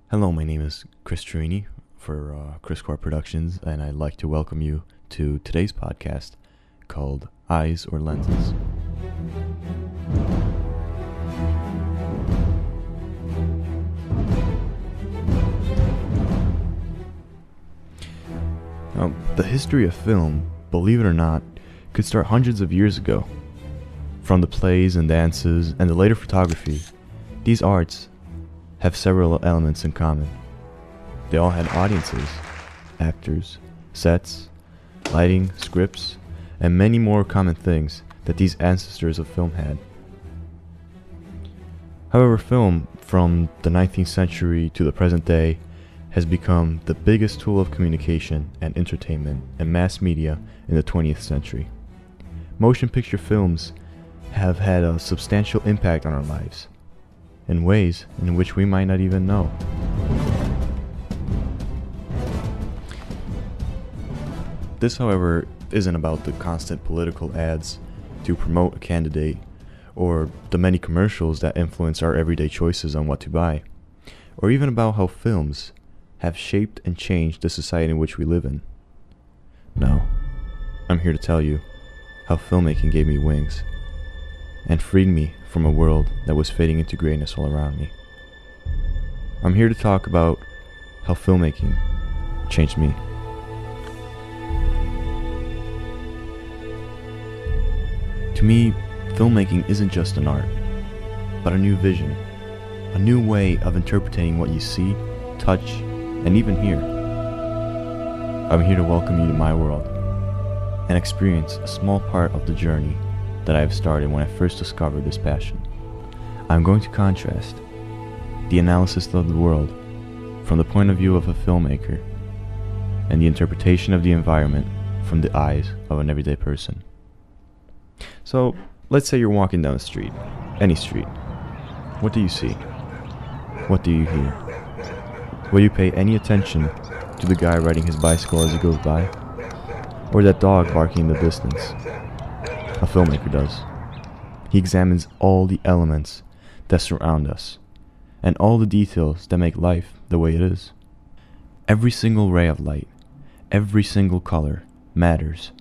Hello, my name is Chris Trini for Chris Core Productions, and I'd like to welcome you to today's podcast called Eyes or Lenses. Now, the history of film, believe it or not, could start hundreds of years ago. From the plays and dances and the later photography, these arts have several elements in common. They all had audiences, actors, sets, lighting, scripts, and many more common things that these ancestors of film had. However, film, from the 19th century to the present day, has become the biggest tool of communication and entertainment and mass media in the 20th century. Motion picture films have had a substantial impact on our lives, in ways in which we might not even know. This, however, isn't about the constant political ads to promote a candidate, or the many commercials that influence our everyday choices on what to buy, or even about how films have shaped and changed the society in which we live in. No, I'm here to tell you how filmmaking gave me wings and freed me from a world that was fading into grayness all around me. I'm here to talk about how filmmaking changed me. To me, filmmaking isn't just an art, but a new vision, a new way of interpreting what you see, touch, and even hear. I'm here to welcome you to my world and experience a small part of the journey that I have started when I first discovered this passion. I'm going to contrast the analysis of the world from the point of view of a filmmaker and the interpretation of the environment from the eyes of an everyday person. So, let's say you're walking down the street, any street. What do you see? What do you hear? Will you pay any attention to the guy riding his bicycle as he goes by? Or that dog barking in the distance? A filmmaker does. He examines all the elements that surround us, and all the details that make life the way it is. Every single ray of light, every single color, matters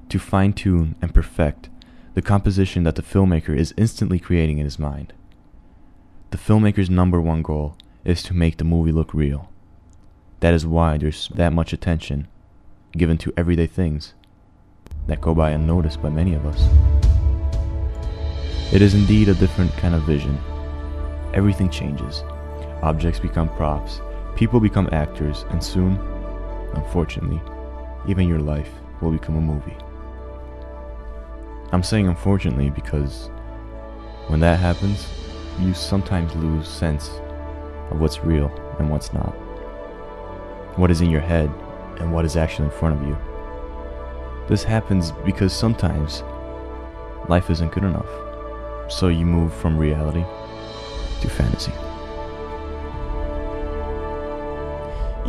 to fine-tune and perfect the composition that the filmmaker is instantly creating in his mind. The filmmaker's number one goal is to make the movie look real. That is why there's that much attention given to everyday things that go by unnoticed by many of us. It is indeed a different kind of vision. Everything changes. Objects become props, people become actors, and soon, unfortunately, even your life will become a movie. I'm saying unfortunately because when that happens, you sometimes lose sense of what's real and what's not. What is in your head and what is actually in front of you. This happens because sometimes life isn't good enough, so you move from reality to fantasy.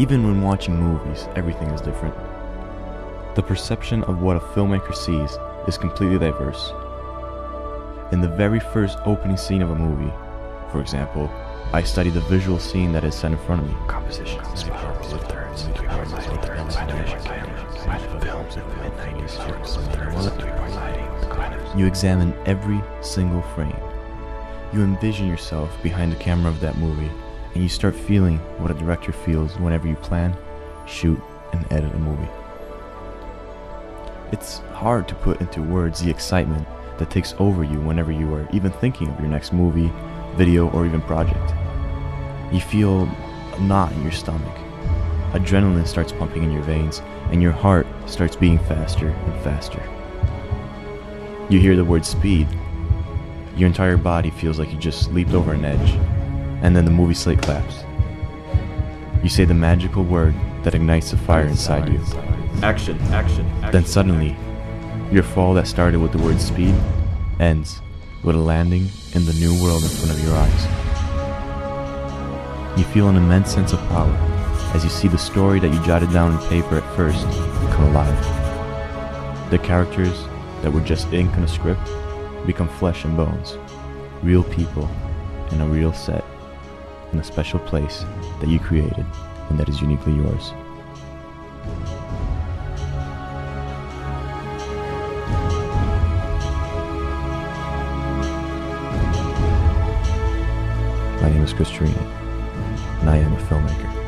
Even when watching movies, everything is different. The perception of what a filmmaker sees is completely diverse. In the very first opening scene of a movie, for example, I study the visual scene that is set in front of me. Composition, spirals, thirds, you examine every single frame. You envision yourself behind the camera of that movie, and you start feeling what a director feels whenever you plan, shoot, and edit a movie. It's hard to put into words the excitement that takes over you whenever you are even thinking of your next movie, video, or even project. You feel a knot in your stomach. Adrenaline starts pumping in your veins, and your heart starts beating faster and faster. You hear the word speed. Your entire body feels like you just leaped over an edge, and then the movie slate claps. You say the magical word that ignites the fire inside you. Action, action, action. Then suddenly, your fall that started with the word speed ends with a landing in the new world in front of your eyes. You feel an immense sense of power as you see the story that you jotted down on paper at first come alive. The characters that were just ink on a script become flesh and bones, real people in a real set. in a special place that you created and that is uniquely yours. My name is Chris Torini, and I am a filmmaker.